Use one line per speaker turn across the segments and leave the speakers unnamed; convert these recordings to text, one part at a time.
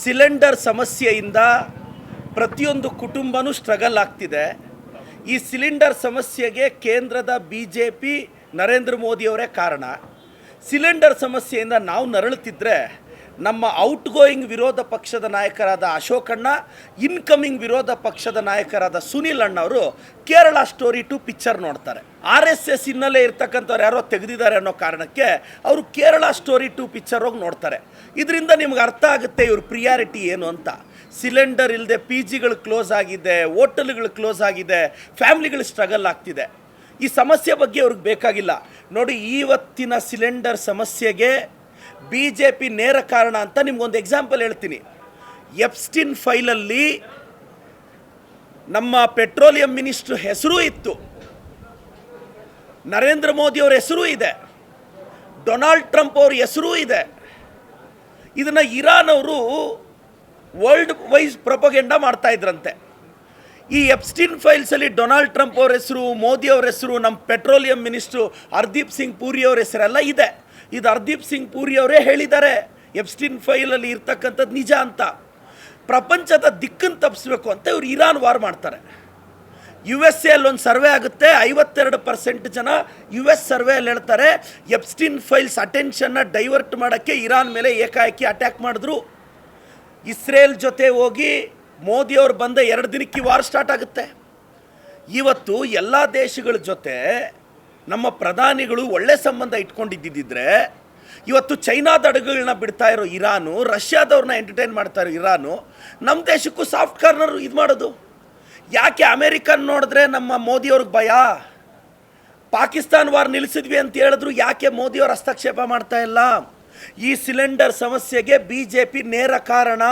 Cylinder ಸಮಸ್ಯೆಯಿಂದ ಪ್ರತಿಯೊಂದು ಕುಟುಂಬನೂ struggle ಆಗ್ತಿದೆ. ಈ ಸಿಲಿಂಡರ್ ಸಮಸ್ಯೆಗೆ ಕೇಂದ್ರದ BJP ನರೇಂದ್ರ ಮೋದಿಯವರೇ ಕಾರಣ. ಸಿಲಿಂಡರ್ ಸಮಸ್ಯೆಯಿಂದ ನಾವು ನರಳುತ್ತಿದ್ದರೆ ನಮ್ಮ ಔಟ್ಗೋಯಿಂಗ್ ವಿರೋಧ ಪಕ್ಷದ ನಾಯಕರಾದ ಅಶೋಕಣ್ಣ, ಇನ್ಕಮಿಂಗ್ ವಿರೋಧ ಪಕ್ಷದ ನಾಯಕರಾದ ಸುನಿಲ್ ಅಣ್ಣವರು ಕೇರಳ ಸ್ಟೋರಿ 2 ಪಿಕ್ಚರ್ ನೋಡ್ತಾರೆ. RSS ಹಿನ್ನೆಲೆ ಇರ್ತಕ್ಕಂಥವ್ರು ಯಾರೋ ತೆಗೆದಿದ್ದಾರೆ ಅನ್ನೋ ಕಾರಣಕ್ಕೆ ಅವರು ಕೇರಳ ಸ್ಟೋರಿ 2 ಪಿಕ್ಚರ್ ಹೋಗಿ ನೋಡ್ತಾರೆ. ಇದರಿಂದ ನಿಮ್ಗೆ ಅರ್ಥ ಆಗುತ್ತೆ ಇವ್ರ ಪ್ರಿಯಾರಿಟಿ ಏನು ಅಂತ. ಸಿಲಿಂಡರ್ ಇಲ್ಲದೆ PGಗಳು ಕ್ಲೋಸ್ ಆಗಿದೆ, ಹೋಟೆಲ್ಗಳು ಕ್ಲೋಸ್ ಆಗಿದೆ, ಫ್ಯಾಮ್ಲಿಗಳು ಸ್ಟ್ರಗಲ್ ಆಗ್ತಿದೆ. ಈ ಸಮಸ್ಯೆ ಬಗ್ಗೆ ಅವ್ರಿಗೆ ಬೇಕಾಗಿಲ್ಲ. ನೋಡಿ, ಇವತ್ತಿನ ಸಿಲಿಂಡರ್ ಸಮಸ್ಯೆಗೆ BJP ನೇರ ಕಾರಣ ಅಂತ ನಿಮ್ಗೊಂದು ಎಕ್ಸಾಂಪಲ್ ಹೇಳ್ತೀನಿ. ಎಪ್ಸ್ಟಿನ್ ಫೈಲಲ್ಲಿ ನಮ್ಮ ಪೆಟ್ರೋಲಿಯಂ ಮಿನಿಸ್ಟ್ರ್ ಹೆಸರೂ ಇತ್ತು, ನರೇಂದ್ರ ಮೋದಿಯವ್ರ ಹೆಸರೂ ಇದೆ, ಡೊನಾಲ್ಡ್ ಟ್ರಂಪ್ ಅವ್ರ ಹೆಸರೂ ಇದೆ. ಇದನ್ನು ಇರಾನ್ ಅವರು ವರ್ಲ್ಡ್ ವೈಸ್ ಪ್ರೊಪಗೆಂಡಾ ಮಾಡ್ತಾ ಇದ್ರಂತೆ. ಈ ಎಪ್ಸ್ಟಿನ್ ಫೈಲ್ಸಲ್ಲಿ ಡೊನಾಲ್ಡ್ ಟ್ರಂಪ್ ಅವ್ರ ಹೆಸರು, ಮೋದಿ ಅವ್ರ ಹೆಸರು, ನಮ್ಮ ಪೆಟ್ರೋಲಿಯಂ ಮಿನಿಸ್ಟ್ರು ಹರ್ದೀಪ್ ಸಿಂಗ್ ಪೂರಿ ಅವ್ರ ಹೆಸರೆಲ್ಲ ಇದೆ. ಇದು ಹರ್ದೀಪ್ ಸಿಂಗ್ ಪೂರಿ ಅವರೇ ಹೇಳಿದ್ದಾರೆ ಎಪ್ಸ್ಟಿನ್ ಫೈಲಲ್ಲಿ ಇರ್ತಕ್ಕಂಥದ್ದು ನಿಜ ಅಂತ. ಪ್ರಪಂಚದ ದಿಕ್ಕನ್ನು ತಪ್ಪಿಸ್ಬೇಕು ಅಂತ ಇವರು ಇರಾನ್ ವಾರ್ ಮಾಡ್ತಾರೆ. USA ಅಲ್ಲಿ ಒಂದು ಸರ್ವೆ ಆಗುತ್ತೆ, 52% ಜನ US ಸರ್ವೆಯಲ್ಲಿ ಹೇಳ್ತಾರೆ ಎಪ್ಸ್ಟಿನ್ ಫೈಲ್ಸ್ ಅಟೆನ್ಷನ್ನ ಡೈವರ್ಟ್ ಮಾಡೋಕ್ಕೆ ಇರಾನ್ ಮೇಲೆ ಏಕಾಏಕಿ ಅಟ್ಯಾಕ್ ಮಾಡಿದ್ರು. ಇಸ್ರೇಲ್ ಜೊತೆ ಹೋಗಿ ಮೋದಿಯವರು ಬಂದ 2 ದಿನಕ್ಕೆ ವಾರ್ ಸ್ಟಾರ್ಟ್ ಆಗುತ್ತೆ. ಇವತ್ತು ಎಲ್ಲ ದೇಶಗಳ ಜೊತೆ ನಮ್ಮ ಪ್ರಧಾನಿಗಳು ಒಳ್ಳೆ ಸಂಬಂಧ ಇಟ್ಕೊಂಡಿದ್ದಿದ್ದರೆ ಇವತ್ತು ಚೈನಾದ ಹಡಗುಗಳನ್ನ ಬಿಡ್ತಾ ಇರೋ ಇರಾನು, ರಷ್ಯಾದವ್ರನ್ನ ಎಂಟರ್ಟೈನ್ ಮಾಡ್ತಾ ಇರೋ ಇರಾನು ನಮ್ಮ ದೇಶಕ್ಕೂ ಸಾಫ್ಟ್ ಕಾರ್ನರ್ ಇದು ಮಾಡೋದು ಯಾಕೆ? ಅಮೇರಿಕನ್ ನೋಡಿದ್ರೆ ನಮ್ಮ ಮೋದಿಯವ್ರಿಗೆ ಭಯ. ಪಾಕಿಸ್ತಾನ್ ವಾರ್ ನಿಲ್ಲಿಸಿದ್ವಿ ಅಂತ ಹೇಳಿದ್ರು ಯಾಕೆ ಮೋದಿಯವ್ರು ಹಸ್ತಕ್ಷೇಪ ಮಾಡ್ತಾ ಇಲ್ಲ? ಈ ಸಿಲಿಂಡರ್ ಸಮಸ್ಯೆಗೆ BJP ನೇರ ಕಾರಣ.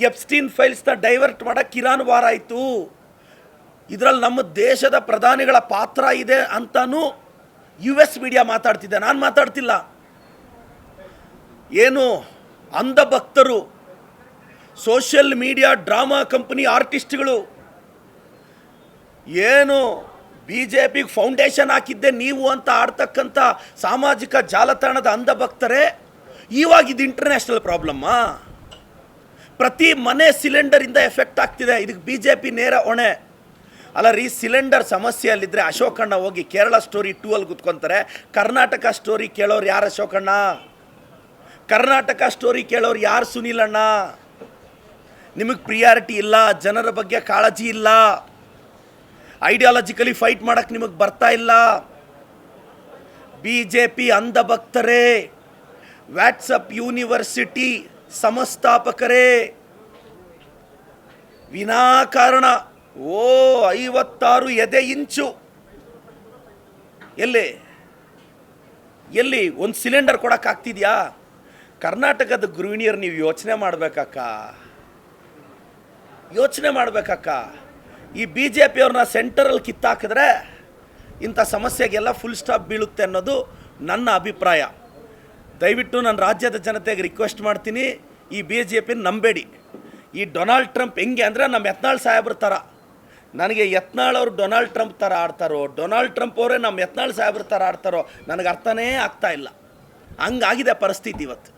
ಎಪ್ಸ್ಟೀನ್ ಫೈಲ್ಸ್ನ ಡೈವರ್ಟ್ ಮಾಡೋಕ್ಕೆ ಇರಾನ್ ವಾರ ಆಯಿತು. ಇದರಲ್ಲಿ ನಮ್ಮ ದೇಶದ ಪ್ರಧಾನಿಗಳ ಪಾತ್ರ ಇದೆ ಅಂತಲೂ US ಮೀಡಿಯಾ ಮಾತಾಡ್ತಿದ್ದೆ, ನಾನು ಮಾತಾಡ್ತಿಲ್ಲ. ಏನು ಅಂಧ ಭಕ್ತರು, ಸೋಷಿಯಲ್ ಮೀಡಿಯಾ ಡ್ರಾಮಾ ಕಂಪನಿ ಆರ್ಟಿಸ್ಟ್ಗಳು, ಏನು BJPಗೆ ಫೌಂಡೇಶನ್ ಹಾಕಿದ್ದೆ ನೀವು ಅಂತ ಆಡ್ತಕ್ಕಂಥ ಸಾಮಾಜಿಕ ಜಾಲತಾಣದ ಅಂಧ ಭಕ್ತರೇ ಇವಾಗ ಇದು ಇಂಟರ್ನ್ಯಾಷನಲ್ ಪ್ರಾಬ್ಲಮ್ಮಾ? ಪ್ರತಿ ಮನೆ ಸಿಲಿಂಡರಿಂದ ಎಫೆಕ್ಟ್ ಆಗ್ತಿದೆ. ಇದಕ್ಕೆ BJP ನೇರ ಹೊಣೆ ಅಲ್ಲ ರೀ. ಸಿಲಿಂಡರ್ ಸಮಸ್ಯೆಯಲ್ಲಿದ್ದರೆ ಅಶೋಕಣ್ಣ ಹೋಗಿ ಕೇರಳ ಸ್ಟೋರಿ 2 ಅಲ್ಲಿ ಕೂತ್ಕೊತಾರೆ. ಕರ್ನಾಟಕ ಸ್ಟೋರಿ ಕೇಳೋರು ಯಾರು ಅಶೋಕಣ್ಣ? ಕರ್ನಾಟಕ ಸ್ಟೋರಿ ಕೇಳೋರು ಯಾರು ಸುನಿಲ್ ಅಣ್ಣ? ನಿಮಗೆ ಪ್ರಿಯಾರಿಟಿ ಇಲ್ಲ, ಜನರ ಬಗ್ಗೆ ಕಾಳಜಿ ಇಲ್ಲ, ಐಡಿಯಾಲಜಿಕಲಿ ಫೈಟ್ ಮಾಡೋಕ್ಕೆ ನಿಮಗೆ ಬರ್ತಾ ಇಲ್ಲ. BJP ಅಂಧ ಭಕ್ತರೇ, ವಾಟ್ಸಪ್ ಯೂನಿವರ್ಸಿಟಿ ಸಂಸ್ಥಾಪಕರೇ, ವಿನಾಕಾರಣ 56 ಎದೆ ಇಂಚು ಎಲ್ಲಿ ಒಂದು ಸಿಲಿಂಡರ್ ಕೊಡೋಕ್ಕಾಗ್ತಿದ್ಯಾ? ಕರ್ನಾಟಕದ ಗೃಹಿಣಿಯರು ನೀವು ಯೋಚನೆ ಮಾಡಬೇಕಕ್ಕ. ಈ BJP ಅವ್ರನ್ನ ಸೆಂಟರಲ್ಲಿ ಕಿತ್ತಾಕಿದ್ರೆ ಇಂಥ ಸಮಸ್ಯೆಗೆಲ್ಲ ಫುಲ್ ಸ್ಟಾಪ್ ಬೀಳುತ್ತೆ ಅನ್ನೋದು ನನ್ನ ಅಭಿಪ್ರಾಯ. ದಯವಿಟ್ಟು ನಾನು ರಾಜ್ಯದ ಜನತೆಗೆ ರಿಕ್ವೆಸ್ಟ್ ಮಾಡ್ತೀನಿ, ಈ BJP ನಂಬೇಡಿ. ಈ ಡೊನಾಲ್ಡ್ ಟ್ರಂಪ್ ಹೆಂಗೆ ಅಂದರೆ ನಮ್ಮ ಯತ್ನಾಳ್ ಸಾಹೇಬ್ರ ಥರ. ನನಗೆ ಯತ್ನಾಳ್ ಅವರು ಡೊನಾಲ್ಡ್ ಟ್ರಂಪ್ ಥರ ಆಡ್ತಾರೋ, ಡೊನಾಲ್ಡ್ ಟ್ರಂಪ್ ಅವರೇ ನಮ್ಮ ಯತ್ನಾಳ್ ಸಾಹೇಬ್ರ ಥರ ಆಡ್ತಾರೋ ನನಗೆ ಅರ್ಥನೇ ಆಗ್ತಾ ಇಲ್ಲ. ಹಂಗಾಗಿದೆ ಪರಿಸ್ಥಿತಿ ಇವತ್ತು.